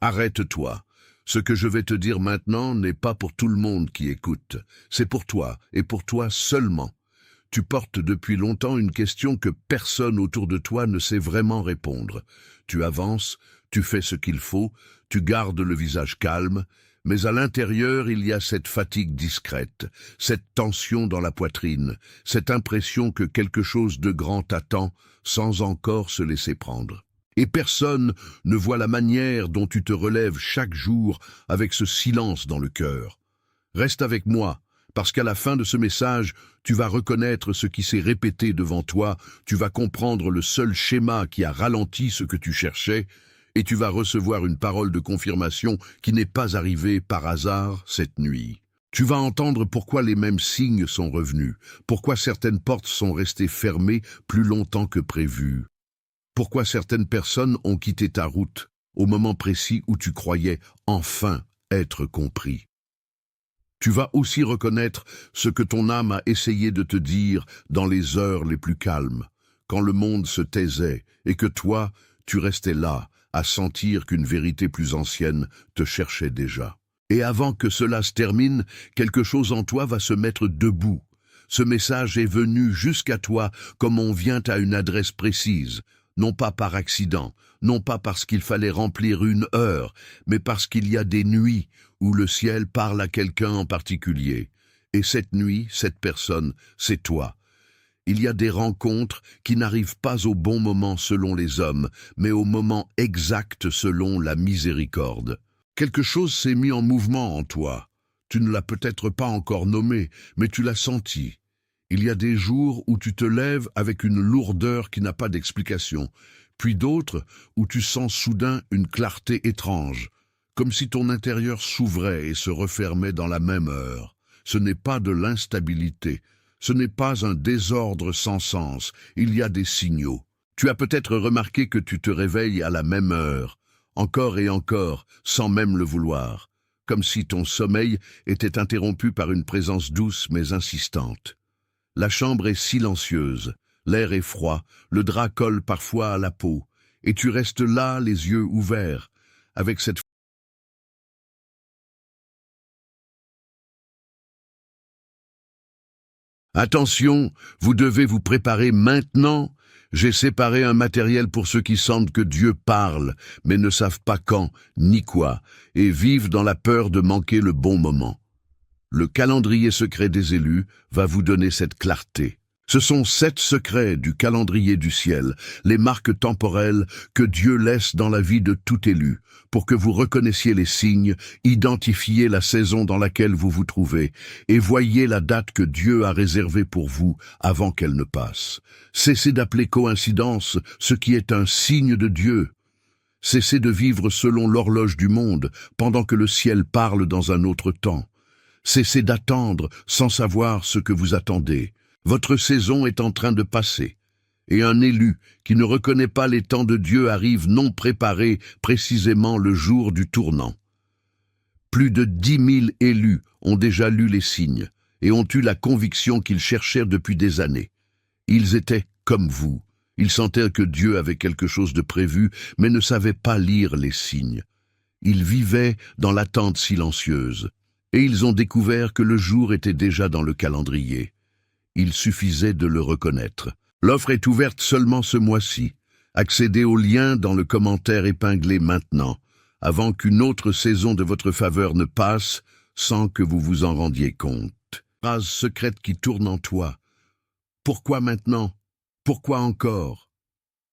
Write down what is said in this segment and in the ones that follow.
Arrête-toi. Ce que je vais te dire maintenant n'est pas pour tout le monde qui écoute. C'est pour toi, et pour toi seulement. Tu portes depuis longtemps une question que personne autour de toi ne sait vraiment répondre. Tu avances, tu fais ce qu'il faut, tu gardes le visage calme, mais à l'intérieur il y a cette fatigue discrète, cette tension dans la poitrine, cette impression que quelque chose de grand t'attend sans encore se laisser prendre. Et personne ne voit la manière dont tu te relèves chaque jour avec ce silence dans le cœur. Reste avec moi, parce qu'à la fin de ce message, tu vas reconnaître ce qui s'est répété devant toi, tu vas comprendre le seul schéma qui a ralenti ce que tu cherchais, et tu vas recevoir une parole de confirmation qui n'est pas arrivée par hasard cette nuit. Tu vas entendre pourquoi les mêmes signes sont revenus, pourquoi certaines portes sont restées fermées plus longtemps que prévu, pourquoi certaines personnes ont quitté ta route au moment précis où tu croyais enfin être compris. Tu vas aussi reconnaître ce que ton âme a essayé de te dire dans les heures les plus calmes, quand le monde se taisait et que toi, tu restais là, à sentir qu'une vérité plus ancienne te cherchait déjà. Et avant que cela se termine, quelque chose en toi va se mettre debout. Ce message est venu jusqu'à toi comme on vient à une adresse précise, non pas par accident, non pas parce qu'il fallait remplir une heure, mais parce qu'il y a des nuits où le ciel parle à quelqu'un en particulier. Et cette nuit, cette personne, c'est toi. Il y a des rencontres qui n'arrivent pas au bon moment selon les hommes, mais au moment exact selon la miséricorde. Quelque chose s'est mis en mouvement en toi. Tu ne l'as peut-être pas encore nommé, mais tu l'as senti. Il y a des jours où tu te lèves avec une lourdeur qui n'a pas d'explication, puis d'autres où tu sens soudain une clarté étrange, comme si ton intérieur s'ouvrait et se refermait dans la même heure. Ce n'est pas de l'instabilité, ce n'est pas un désordre sans sens, il y a des signaux. Tu as peut-être remarqué que tu te réveilles à la même heure, encore et encore, sans même le vouloir, comme si ton sommeil était interrompu par une présence douce mais insistante. La chambre est silencieuse, l'air est froid, le drap colle parfois à la peau, et tu restes là, les yeux ouverts, avec cette... Attention, vous devez vous préparer maintenant. J'ai séparé un matériel pour ceux qui sentent que Dieu parle, mais ne savent pas quand, ni quoi, et vivent dans la peur de manquer le bon moment. Le calendrier secret des élus va vous donner cette clarté. Ce sont 7 secrets du calendrier du ciel, les marques temporelles que Dieu laisse dans la vie de tout élu, pour que vous reconnaissiez les signes, identifiez la saison dans laquelle vous vous trouvez, et voyez la date que Dieu a réservée pour vous avant qu'elle ne passe. Cessez d'appeler coïncidence ce qui est un signe de Dieu. Cessez de vivre selon l'horloge du monde, pendant que le ciel parle dans un autre temps. Cessez d'attendre sans savoir ce que vous attendez. Votre saison est en train de passer, et un élu qui ne reconnaît pas les temps de Dieu arrive non préparé précisément le jour du tournant. Plus de 10 000 élus ont déjà lu les signes et ont eu la conviction qu'ils cherchèrent depuis des années. Ils étaient comme vous. Ils sentaient que Dieu avait quelque chose de prévu, mais ne savaient pas lire les signes. Ils vivaient dans l'attente silencieuse, et ils ont découvert que le jour était déjà dans le calendrier. Il suffisait de le reconnaître. L'offre est ouverte seulement ce mois-ci. Accédez au lien dans le commentaire épinglé maintenant, avant qu'une autre saison de votre faveur ne passe sans que vous vous en rendiez compte. Phrase secrète qui tourne en toi. Pourquoi maintenant? Pourquoi encore?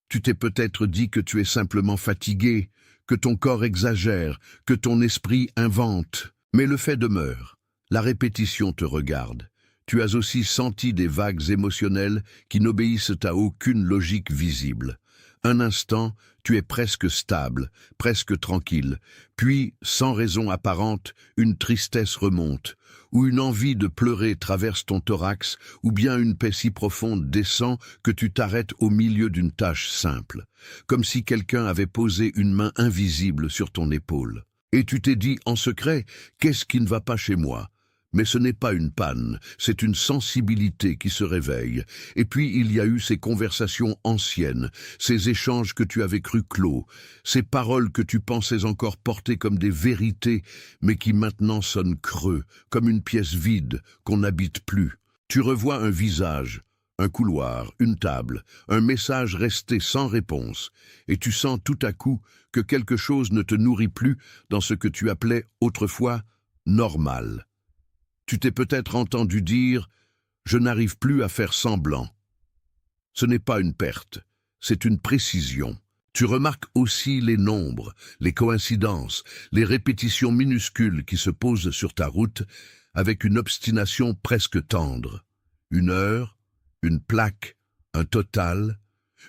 Tu t'es peut-être dit que tu es simplement fatigué, que ton corps exagère, que ton esprit invente. Mais le fait demeure. La répétition te regarde. Tu as aussi senti des vagues émotionnelles qui n'obéissent à aucune logique visible. Un instant, tu es presque stable, presque tranquille, puis, sans raison apparente, une tristesse remonte, ou une envie de pleurer traverse ton thorax, ou bien une paix si profonde descend que tu t'arrêtes au milieu d'une tâche simple, comme si quelqu'un avait posé une main invisible sur ton épaule. Et tu t'es dit en secret, qu'est-ce qui ne va pas chez moi? Mais ce n'est pas une panne, c'est une sensibilité qui se réveille. Et puis il y a eu ces conversations anciennes, ces échanges que tu avais cru clos, ces paroles que tu pensais encore porter comme des vérités, mais qui maintenant sonnent creux, comme une pièce vide qu'on n'habite plus. Tu revois un visage, un couloir, une table, un message resté sans réponse, et tu sens tout à coup que quelque chose ne te nourrit plus dans ce que tu appelais autrefois normal. Tu t'es peut-être entendu dire « je n'arrive plus à faire semblant ». Ce n'est pas une perte, c'est une précision. Tu remarques aussi les nombres, les coïncidences, les répétitions minuscules qui se posent sur ta route avec une obstination presque tendre. Une heure, une plaque, un total,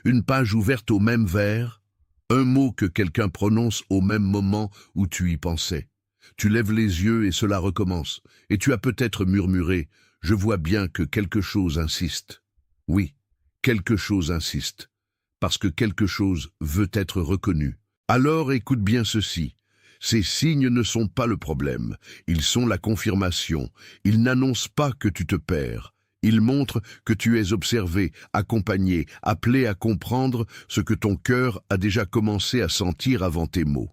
une page ouverte au même vers, un mot que quelqu'un prononce au même moment où tu y pensais. Tu lèves les yeux et cela recommence, et tu as peut-être murmuré « je vois bien que quelque chose insiste ». Oui, quelque chose insiste, parce que quelque chose veut être reconnu. Alors écoute bien ceci. Ces signes ne sont pas le problème, ils sont la confirmation. Ils n'annoncent pas que tu te perds. Ils montrent que tu es observé, accompagné, appelé à comprendre ce que ton cœur a déjà commencé à sentir avant tes mots.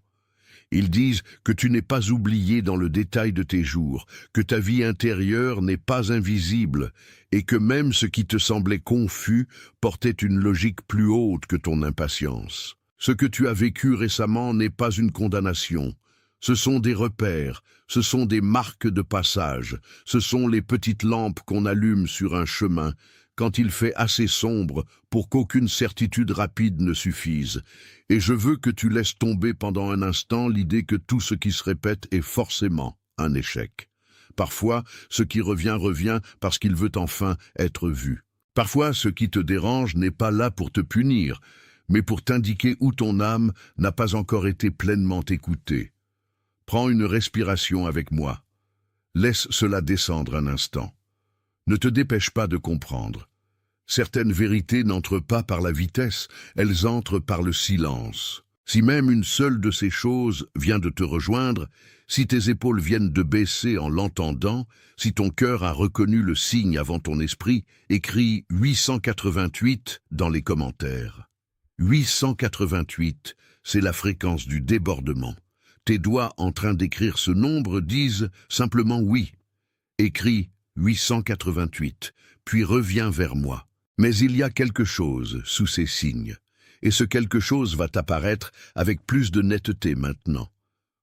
Ils disent que tu n'es pas oublié dans le détail de tes jours, que ta vie intérieure n'est pas invisible, et que même ce qui te semblait confus portait une logique plus haute que ton impatience. Ce que tu as vécu récemment n'est pas une condamnation. Ce sont des repères, ce sont des marques de passage, ce sont les petites lampes qu'on allume sur un chemin, quand il fait assez sombre pour qu'aucune certitude rapide ne suffise. Et je veux que tu laisses tomber pendant un instant l'idée que tout ce qui se répète est forcément un échec. Parfois, ce qui revient parce qu'il veut enfin être vu. Parfois, ce qui te dérange n'est pas là pour te punir, mais pour t'indiquer où ton âme n'a pas encore été pleinement écoutée. Prends une respiration avec moi. Laisse cela descendre un instant. Ne te dépêche pas de comprendre. Certaines vérités n'entrent pas par la vitesse, elles entrent par le silence. Si même une seule de ces choses vient de te rejoindre, si tes épaules viennent de baisser en l'entendant, si ton cœur a reconnu le signe avant ton esprit, écris 888 dans les commentaires. 888, c'est la fréquence du débordement. Tes doigts en train d'écrire ce nombre disent simplement oui. Écris 888, puis reviens vers moi. Mais il y a quelque chose sous ces signes, et ce quelque chose va t'apparaître avec plus de netteté maintenant.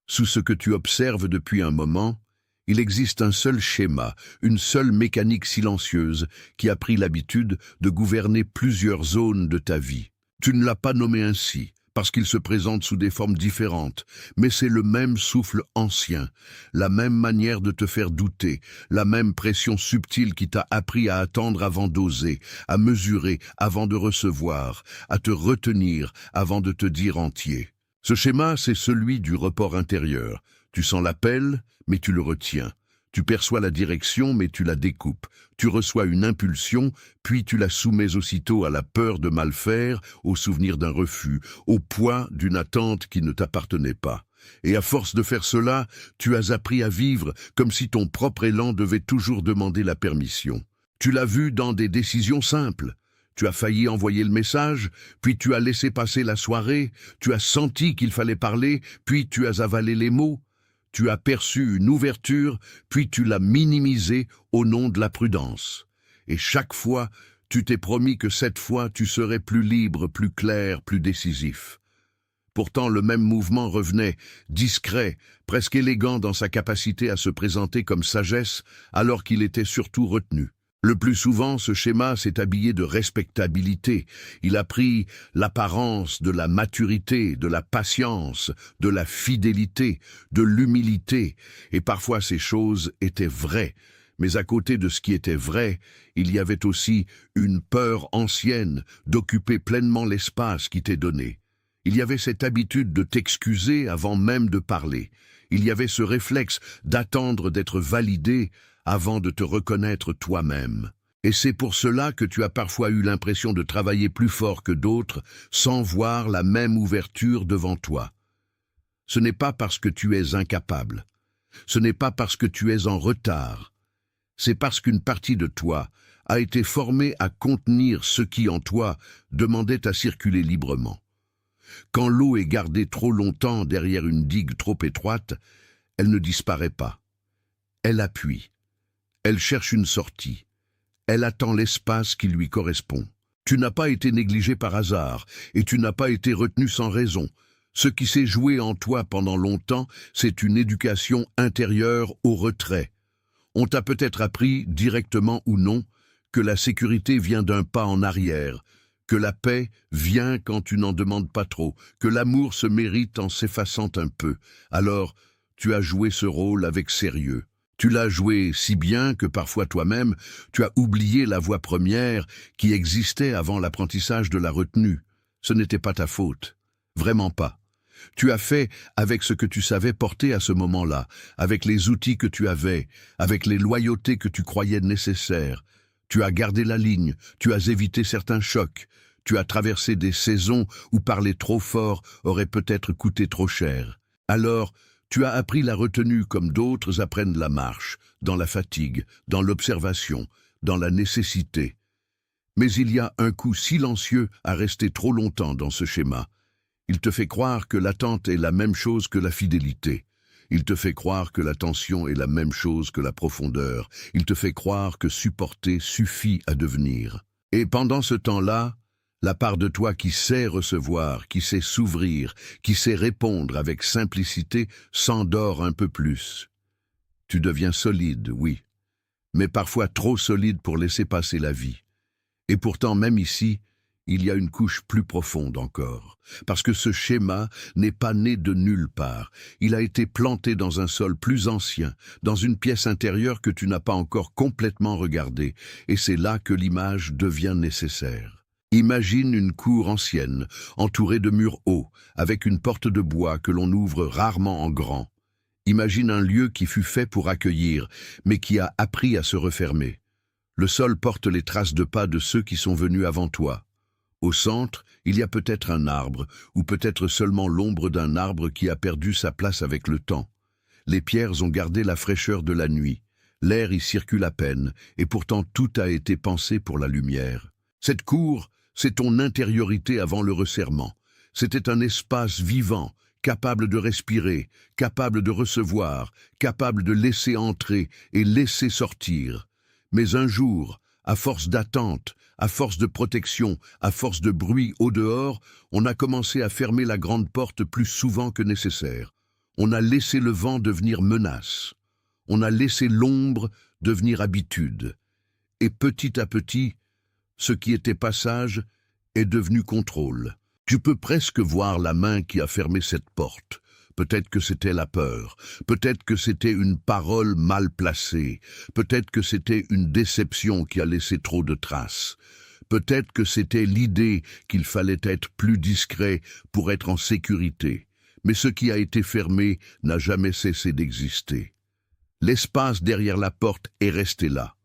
Sous ce que tu observes depuis un moment, il existe un seul schéma, une seule mécanique silencieuse qui a pris l'habitude de gouverner plusieurs zones de ta vie. Tu ne l'as pas nommé ainsi, parce qu'il se présente sous des formes différentes, mais c'est le même souffle ancien, la même manière de te faire douter, la même pression subtile qui t'a appris à attendre avant d'oser, à mesurer avant de recevoir, à te retenir avant de te dire entier. Ce schéma, c'est celui du report intérieur. Tu sens l'appel, mais tu le retiens. Tu perçois la direction, mais tu la découpes. Tu reçois une impulsion, puis tu la soumets aussitôt à la peur de mal faire, au souvenir d'un refus, au poids d'une attente qui ne t'appartenait pas. Et à force de faire cela, tu as appris à vivre comme si ton propre élan devait toujours demander la permission. Tu l'as vu dans des décisions simples. Tu as failli envoyer le message, puis tu as laissé passer la soirée, tu as senti qu'il fallait parler, puis tu as avalé les mots. Tu as perçu une ouverture, puis tu l'as minimisée au nom de la prudence. Et chaque fois, tu t'es promis que cette fois, tu serais plus libre, plus clair, plus décisif. Pourtant, le même mouvement revenait, discret, presque élégant dans sa capacité à se présenter comme sagesse, alors qu'il était surtout retenu. Le plus souvent, ce schéma s'est habillé de respectabilité. Il a pris l'apparence de la maturité, de la patience, de la fidélité, de l'humilité. Et parfois ces choses étaient vraies. Mais à côté de ce qui était vrai, il y avait aussi une peur ancienne d'occuper pleinement l'espace qui t'est donné. Il y avait cette habitude de t'excuser avant même de parler. Il y avait ce réflexe d'attendre d'être validé avant de te reconnaître toi-même. Et c'est pour cela que tu as parfois eu l'impression de travailler plus fort que d'autres sans voir la même ouverture devant toi. Ce n'est pas parce que tu es incapable. Ce n'est pas parce que tu es en retard. C'est parce qu'une partie de toi a été formée à contenir ce qui en toi demandait à circuler librement. Quand l'eau est gardée trop longtemps derrière une digue trop étroite, elle ne disparaît pas. Elle appuie. Elle cherche une sortie. Elle attend l'espace qui lui correspond. Tu n'as pas été négligé par hasard, et tu n'as pas été retenu sans raison. Ce qui s'est joué en toi pendant longtemps, c'est une éducation intérieure au retrait. On t'a peut-être appris, directement ou non, que la sécurité vient d'un pas en arrière, que la paix vient quand tu n'en demandes pas trop, que l'amour se mérite en s'effaçant un peu. Alors, tu as joué ce rôle avec sérieux. Tu l'as joué si bien que parfois toi-même, tu as oublié la voie première qui existait avant l'apprentissage de la retenue. Ce n'était pas ta faute. Vraiment pas. Tu as fait avec ce que tu savais porter à ce moment-là, avec les outils que tu avais, avec les loyautés que tu croyais nécessaires. Tu as gardé la ligne, tu as évité certains chocs, tu as traversé des saisons où parler trop fort aurait peut-être coûté trop cher. Alors, tu as appris la retenue comme d'autres apprennent la marche, dans la fatigue, dans l'observation, dans la nécessité. Mais il y a un coup silencieux à rester trop longtemps dans ce schéma. Il te fait croire que l'attente est la même chose que la fidélité. Il te fait croire que l'attention est la même chose que la profondeur. Il te fait croire que supporter suffit à devenir. Et pendant ce temps-là, la part de toi qui sait recevoir, qui sait s'ouvrir, qui sait répondre avec simplicité, s'endort un peu plus. Tu deviens solide, oui, mais parfois trop solide pour laisser passer la vie. Et pourtant, même ici, il y a une couche plus profonde encore, parce que ce schéma n'est pas né de nulle part. Il a été planté dans un sol plus ancien, dans une pièce intérieure que tu n'as pas encore complètement regardée, et c'est là que l'image devient nécessaire. Imagine une cour ancienne, entourée de murs hauts, avec une porte de bois que l'on ouvre rarement en grand. Imagine un lieu qui fut fait pour accueillir, mais qui a appris à se refermer. Le sol porte les traces de pas de ceux qui sont venus avant toi. Au centre, il y a peut-être un arbre, ou peut-être seulement l'ombre d'un arbre qui a perdu sa place avec le temps. Les pierres ont gardé la fraîcheur de la nuit. L'air y circule à peine, et pourtant tout a été pensé pour la lumière. Cette cour, c'est ton intériorité avant le resserrement. C'était un espace vivant, capable de respirer, capable de recevoir, capable de laisser entrer et laisser sortir. Mais un jour, à force d'attente, à force de protection, à force de bruit au dehors, on a commencé à fermer la grande porte plus souvent que nécessaire. On a laissé le vent devenir menace. On a laissé l'ombre devenir habitude. Et petit à petit, ce qui était passage est devenu contrôle. Tu peux presque voir la main qui a fermé cette porte. Peut-être que c'était la peur, peut-être que c'était une parole mal placée, peut-être que c'était une déception qui a laissé trop de traces, peut-être que c'était l'idée qu'il fallait être plus discret pour être en sécurité, mais ce qui a été fermé n'a jamais cessé d'exister. L'espace derrière la porte est resté là.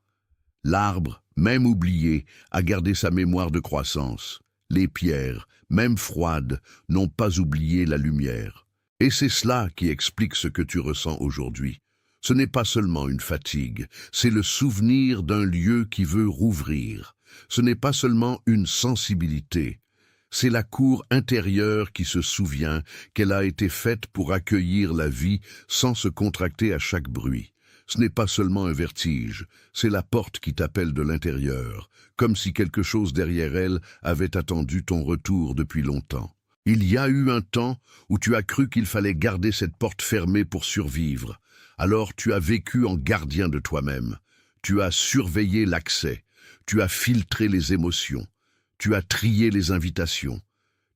L'arbre, même oublié, a gardé sa mémoire de croissance. Les pierres, même froides, n'ont pas oublié la lumière. Et c'est cela qui explique ce que tu ressens aujourd'hui. Ce n'est pas seulement une fatigue, c'est le souvenir d'un lieu qui veut rouvrir. Ce n'est pas seulement une sensibilité, c'est la cour intérieure qui se souvient qu'elle a été faite pour accueillir la vie sans se contracter à chaque bruit. Ce n'est pas seulement un vertige, c'est la porte qui t'appelle de l'intérieur, comme si quelque chose derrière elle avait attendu ton retour depuis longtemps. Il y a eu un temps où tu as cru qu'il fallait garder cette porte fermée pour survivre. Alors tu as vécu en gardien de toi-même. Tu as surveillé l'accès. Tu as filtré les émotions. Tu as trié les invitations.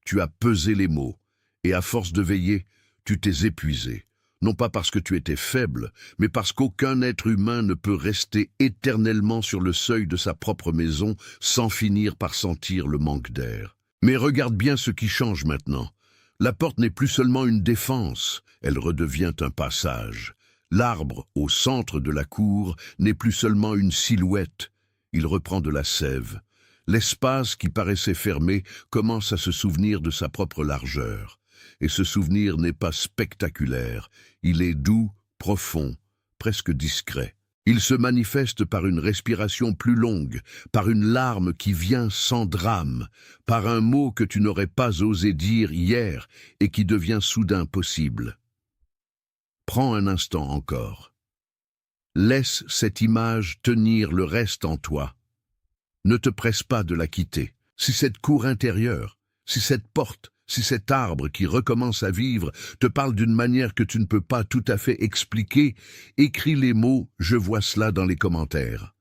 Tu as pesé les mots. Et à force de veiller, tu t'es épuisé. Non pas parce que tu étais faible, mais parce qu'aucun être humain ne peut rester éternellement sur le seuil de sa propre maison sans finir par sentir le manque d'air. Mais regarde bien ce qui change maintenant. La porte n'est plus seulement une défense, elle redevient un passage. L'arbre, au centre de la cour, n'est plus seulement une silhouette, il reprend de la sève. L'espace qui paraissait fermé commence à se souvenir de sa propre largeur. Et ce souvenir n'est pas spectaculaire, il est doux, profond, presque discret. Il se manifeste par une respiration plus longue, par une larme qui vient sans drame, par un mot que tu n'aurais pas osé dire hier et qui devient soudain possible. Prends un instant encore. Laisse cette image tenir le reste en toi. Ne te presse pas de la quitter. Si cette cour intérieure, si cette porte, si cet arbre qui recommence à vivre te parle d'une manière que tu ne peux pas tout à fait expliquer, écris les mots « Je vois cela » dans les commentaires.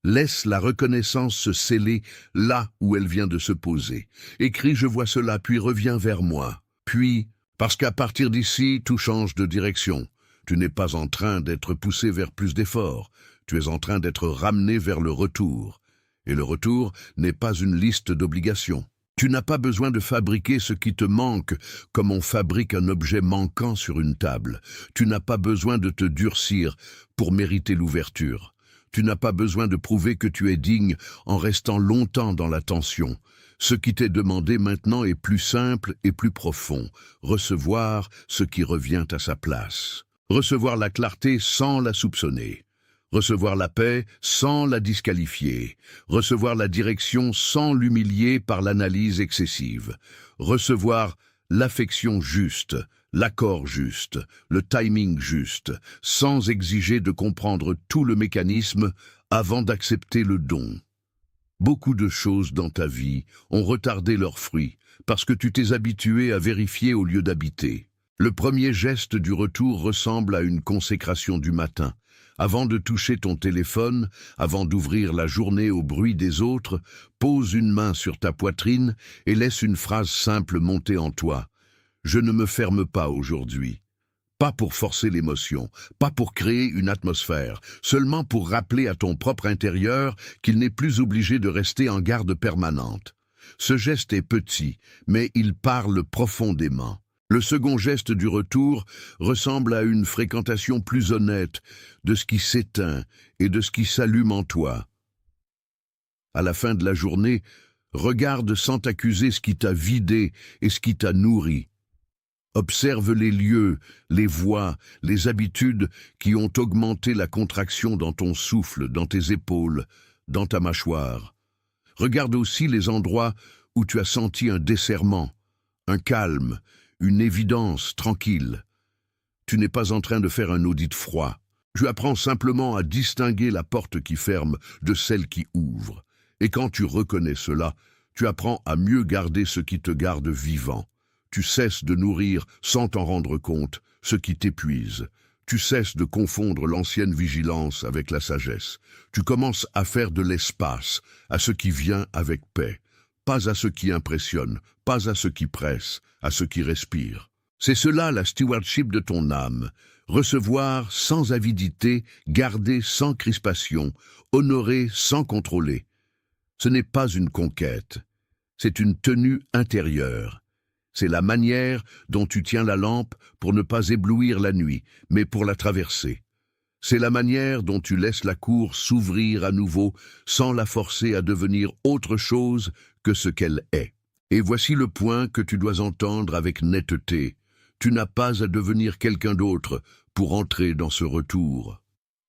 Laisse la reconnaissance se sceller là où elle vient de se poser. Écris « Je vois cela » puis reviens vers moi. Puis, parce qu'à partir d'ici, tout change de direction. Tu n'es pas en train d'être poussé vers plus d'efforts. Tu es en train d'être ramené vers le retour. Et le retour n'est pas une liste d'obligations. Tu n'as pas besoin de fabriquer ce qui te manque comme on fabrique un objet manquant sur une table. Tu n'as pas besoin de te durcir pour mériter l'ouverture. Tu n'as pas besoin de prouver que tu es digne en restant longtemps dans la tension. Ce qui t'est demandé maintenant est plus simple et plus profond. Recevoir ce qui revient à sa place. Recevoir la clarté sans la soupçonner. Recevoir la paix sans la disqualifier, recevoir la direction sans l'humilier par l'analyse excessive, recevoir l'affection juste, l'accord juste, le timing juste, sans exiger de comprendre tout le mécanisme avant d'accepter le don. Beaucoup de choses dans ta vie ont retardé leurs fruits parce que tu t'es habitué à vérifier au lieu d'habiter. Le premier geste du retour ressemble à une consécration du matin. Avant de toucher ton téléphone, avant d'ouvrir la journée au bruit des autres, pose une main sur ta poitrine et laisse une phrase simple monter en toi. Je ne me ferme pas aujourd'hui. Pas pour forcer l'émotion, pas pour créer une atmosphère, seulement pour rappeler à ton propre intérieur qu'il n'est plus obligé de rester en garde permanente. Ce geste est petit, mais il parle profondément. Le second geste du retour ressemble à une fréquentation plus honnête de ce qui s'éteint et de ce qui s'allume en toi. À la fin de la journée, regarde sans t'accuser ce qui t'a vidé et ce qui t'a nourri. Observe les lieux, les voix, les habitudes qui ont augmenté la contraction dans ton souffle, dans tes épaules, dans ta mâchoire. Regarde aussi les endroits où tu as senti un desserrement, un calme, une évidence tranquille. Tu n'es pas en train de faire un audit froid. Tu apprends simplement à distinguer la porte qui ferme de celle qui ouvre. Et quand tu reconnais cela, tu apprends à mieux garder ce qui te garde vivant. Tu cesses de nourrir, sans t'en rendre compte, ce qui t'épuise. Tu cesses de confondre l'ancienne vigilance avec la sagesse. Tu commences à faire de l'espace à ce qui vient avec paix. Pas à ce qui impressionne, pas à ce qui presse, à ce qui respire. C'est cela la stewardship de ton âme. Recevoir sans avidité, garder sans crispation, honorer sans contrôler. Ce n'est pas une conquête, c'est une tenue intérieure. C'est la manière dont tu tiens la lampe pour ne pas éblouir la nuit, mais pour la traverser. C'est la manière dont tu laisses la cour s'ouvrir à nouveau sans la forcer à devenir autre chose que ce qu'elle est. Et voici le point que tu dois entendre avec netteté. Tu n'as pas à devenir quelqu'un d'autre pour entrer dans ce retour.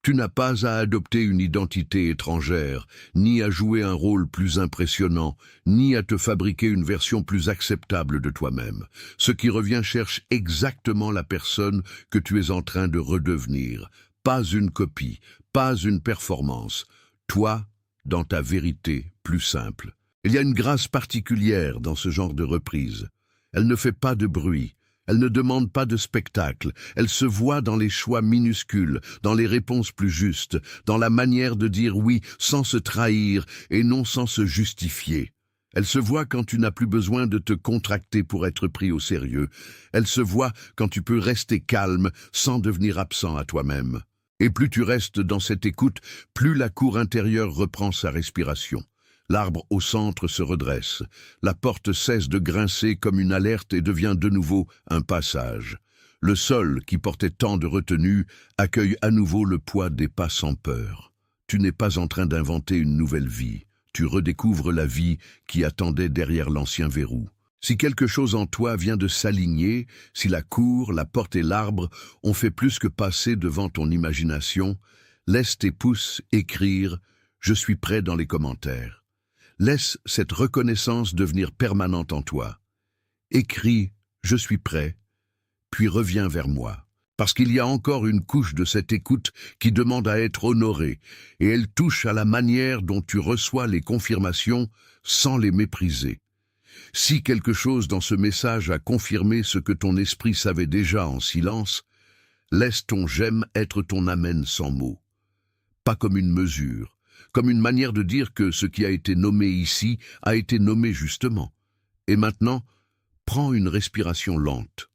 Tu n'as pas à adopter une identité étrangère, ni à jouer un rôle plus impressionnant, ni à te fabriquer une version plus acceptable de toi-même. Ce qui revient cherche exactement la personne que tu es en train de redevenir. Pas une copie, pas une performance. Toi, dans ta vérité plus simple. Il y a une grâce particulière dans ce genre de reprise. Elle ne fait pas de bruit. Elle ne demande pas de spectacle, elle se voit dans les choix minuscules, dans les réponses plus justes, dans la manière de dire oui sans se trahir et non sans se justifier. Elle se voit quand tu n'as plus besoin de te contracter pour être pris au sérieux. Elle se voit quand tu peux rester calme sans devenir absent à toi-même. Et plus tu restes dans cette écoute, plus la cour intérieure reprend sa respiration. L'arbre au centre se redresse. La porte cesse de grincer comme une alerte et devient de nouveau un passage. Le sol, qui portait tant de retenue, accueille à nouveau le poids des pas sans peur. Tu n'es pas en train d'inventer une nouvelle vie. Tu redécouvres la vie qui attendait derrière l'ancien verrou. Si quelque chose en toi vient de s'aligner, si la cour, la porte et l'arbre ont fait plus que passer devant ton imagination, Laisse tes pouces écrire « Je suis prêt » dans les commentaires. Laisse cette reconnaissance devenir permanente en toi. Écris « Je suis prêt », puis reviens vers moi. Parce qu'il y a encore une couche de cette écoute qui demande à être honorée, et elle touche à la manière dont tu reçois les confirmations sans les mépriser. Si quelque chose dans ce message a confirmé ce que ton esprit savait déjà en silence, laisse ton j'aime être ton amen sans mots. Pas comme une mesure, comme une manière de dire que ce qui a été nommé ici a été nommé justement. Et maintenant, prends une respiration lente.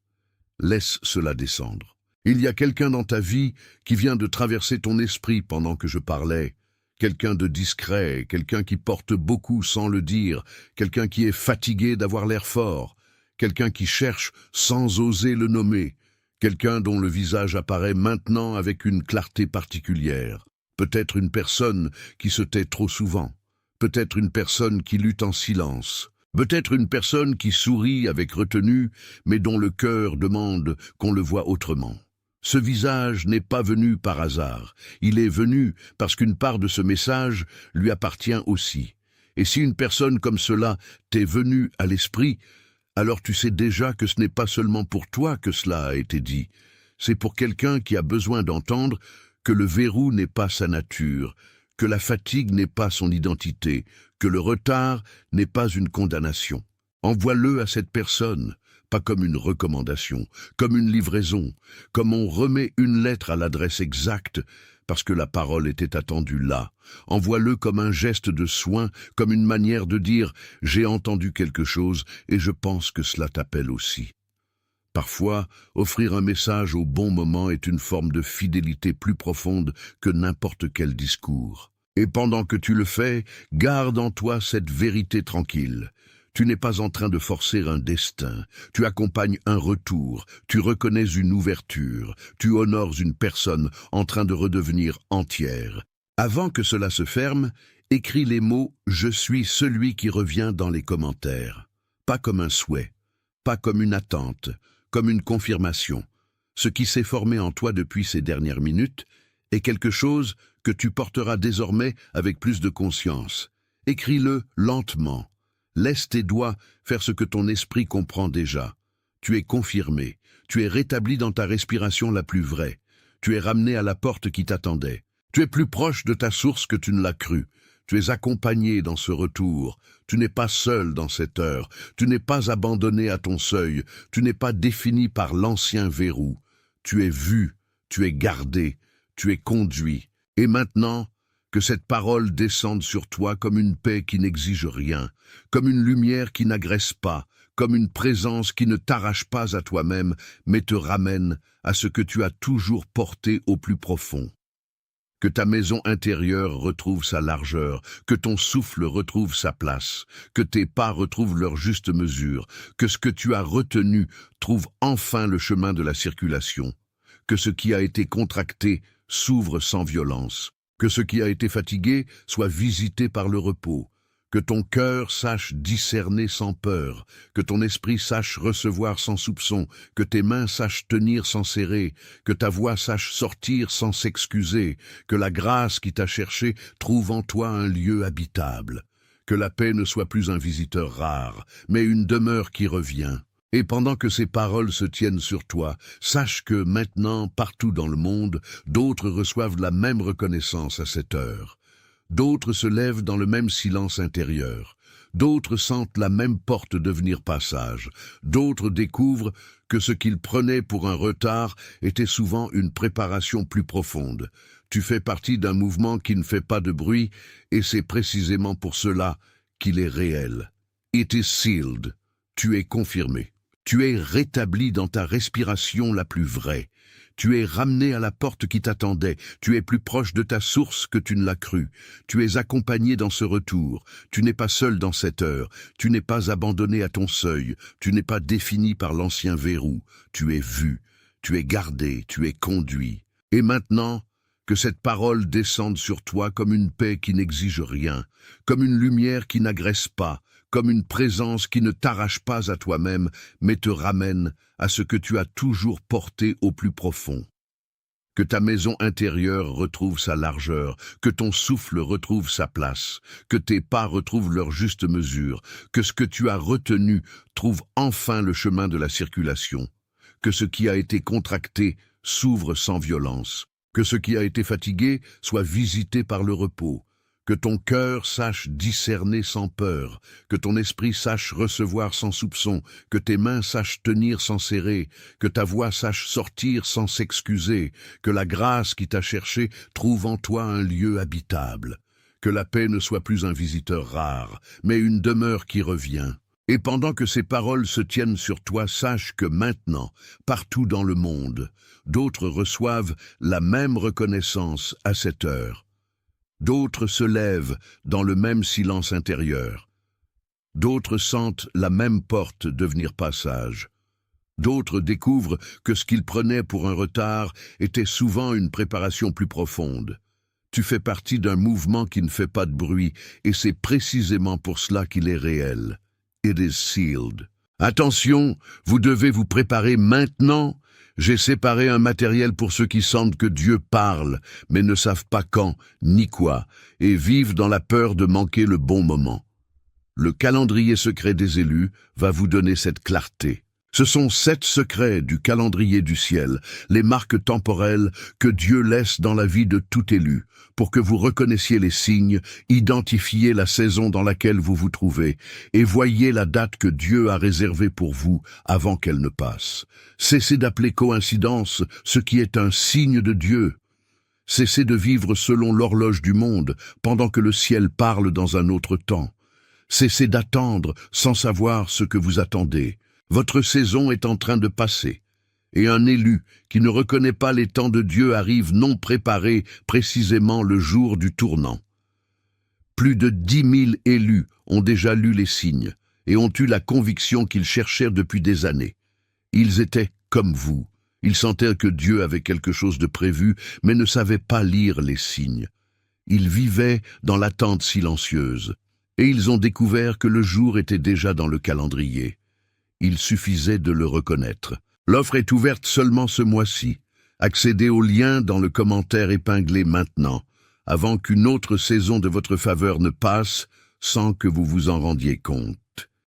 Laisse cela descendre. Il y a quelqu'un dans ta vie qui vient de traverser ton esprit pendant que je parlais. Quelqu'un de discret, quelqu'un qui porte beaucoup sans le dire, quelqu'un qui est fatigué d'avoir l'air fort, quelqu'un qui cherche sans oser le nommer, quelqu'un dont le visage apparaît maintenant avec une clarté particulière. Peut-être une personne qui se tait trop souvent, peut-être une personne qui lutte en silence, peut-être une personne qui sourit avec retenue, mais dont le cœur demande qu'on le voie autrement. Ce visage n'est pas venu par hasard, il est venu parce qu'une part de ce message lui appartient aussi. Et si une personne comme cela t'est venue à l'esprit, alors tu sais déjà que ce n'est pas seulement pour toi que cela a été dit, c'est pour quelqu'un qui a besoin d'entendre que le verrou n'est pas sa nature, que la fatigue n'est pas son identité, que le retard n'est pas une condamnation. Envoie-le à cette personne, pas comme une recommandation, comme une livraison, comme on remet une lettre à l'adresse exacte, parce que la parole était attendue là. Envoie-le comme un geste de soin, comme une manière de dire « j'ai entendu quelque chose et je pense que cela t'appelle aussi ». Parfois, offrir un message au bon moment est une forme de fidélité plus profonde que n'importe quel discours. Et pendant que tu le fais, garde en toi cette vérité tranquille. Tu n'es pas en train de forcer un destin, tu accompagnes un retour, tu reconnais une ouverture, tu honores une personne en train de redevenir entière. Avant que cela se ferme, écris les mots « Je suis celui qui revient » dans les commentaires. Pas comme un souhait, pas comme une attente, comme une confirmation. Ce qui s'est formé en toi depuis ces dernières minutes est quelque chose que tu porteras désormais avec plus de conscience. Écris-le lentement. Laisse tes doigts faire ce que ton esprit comprend déjà. Tu es confirmé, tu es rétabli dans ta respiration la plus vraie. Tu es ramené à la porte qui t'attendait. Tu es plus proche de ta source que tu ne l'as cru. Tu es accompagné dans ce retour. Tu n'es pas seul dans cette heure. Tu n'es pas abandonné à ton seuil. Tu n'es pas défini par l'ancien verrou. Tu es vu, tu es gardé, tu es conduit. Et maintenant, que cette parole descende sur toi comme une paix qui n'exige rien, comme une lumière qui n'agresse pas, comme une présence qui ne t'arrache pas à toi-même, mais te ramène à ce que tu as toujours porté au plus profond. Que ta maison intérieure retrouve sa largeur, que ton souffle retrouve sa place, que tes pas retrouvent leur juste mesure, que ce que tu as retenu trouve enfin le chemin de la circulation, que ce qui a été contracté s'ouvre sans violence, que ce qui a été fatigué soit visité par le repos, que ton cœur sache discerner sans peur, que ton esprit sache recevoir sans soupçon, que tes mains sachent tenir sans serrer, que ta voix sache sortir sans s'excuser, que la grâce qui t'a cherché trouve en toi un lieu habitable, que la paix ne soit plus un visiteur rare, mais une demeure qui revient. Et pendant que ces paroles se tiennent sur toi, sache que maintenant, partout dans le monde, d'autres reçoivent la même reconnaissance à cette heure. D'autres se lèvent dans le même silence intérieur. D'autres sentent la même porte devenir passage. D'autres découvrent que ce qu'ils prenaient pour un retard était souvent une préparation plus profonde. Tu fais partie d'un mouvement qui ne fait pas de bruit, et c'est précisément pour cela qu'il est réel. It is sealed. Tu es confirmé. Tu es rétabli dans ta respiration la plus vraie. Tu es ramené à la porte qui t'attendait. Tu es plus proche de ta source que tu ne l'as cru. Tu es accompagné dans ce retour. Tu n'es pas seul dans cette heure. Tu n'es pas abandonné à ton seuil. Tu n'es pas défini par l'ancien verrou. Tu es vu. Tu es gardé. Tu es conduit. Et maintenant, que cette parole descende sur toi comme une paix qui n'exige rien, comme une lumière qui n'agresse pas, comme une présence qui ne t'arrache pas à toi-même, mais te ramène à ce que tu as toujours porté au plus profond. Que ta maison intérieure retrouve sa largeur, que ton souffle retrouve sa place, que tes pas retrouvent leur juste mesure, que ce que tu as retenu trouve enfin le chemin de la circulation, que ce qui a été contracté s'ouvre sans violence, que ce qui a été fatigué soit visité par le repos, que ton cœur sache discerner sans peur, que ton esprit sache recevoir sans soupçon, que tes mains sachent tenir sans serrer, que ta voix sache sortir sans s'excuser, que la grâce qui t'a cherché trouve en toi un lieu habitable, que la paix ne soit plus un visiteur rare, mais une demeure qui revient. Et pendant que ces paroles se tiennent sur toi, sache que maintenant, partout dans le monde, d'autres reçoivent la même reconnaissance à cette heure. D'autres se lèvent dans le même silence intérieur. D'autres sentent la même porte devenir passage. D'autres découvrent que ce qu'ils prenaient pour un retard était souvent une préparation plus profonde. Tu fais partie d'un mouvement qui ne fait pas de bruit, et c'est précisément pour cela qu'il est réel. It is sealed. Attention, vous devez vous préparer maintenant. J'ai séparé un matériel pour ceux qui sentent que Dieu parle, mais ne savent pas quand, ni quoi, et vivent dans la peur de manquer le bon moment. Le calendrier secret des élus va vous donner cette clarté. Ce sont 7 secrets du calendrier du ciel, les marques temporelles que Dieu laisse dans la vie de tout élu, pour que vous reconnaissiez les signes, identifiez la saison dans laquelle vous vous trouvez, et voyez la date que Dieu a réservée pour vous avant qu'elle ne passe. Cessez d'appeler coïncidence ce qui est un signe de Dieu. Cessez de vivre selon l'horloge du monde, pendant que le ciel parle dans un autre temps. Cessez d'attendre sans savoir ce que vous attendez. Votre saison est en train de passer, et un élu qui ne reconnaît pas les temps de Dieu arrive non préparé précisément le jour du tournant. Plus de 10 000 élus ont déjà lu les signes et ont eu la conviction qu'ils cherchèrent depuis des années. Ils étaient comme vous. Ils sentaient que Dieu avait quelque chose de prévu, mais ne savaient pas lire les signes. Ils vivaient dans l'attente silencieuse, et ils ont découvert que le jour était déjà dans le calendrier. Il suffisait de le reconnaître. L'offre est ouverte seulement ce mois-ci. Accédez au lien dans le commentaire épinglé maintenant, avant qu'une autre saison de votre faveur ne passe sans que vous vous en rendiez compte.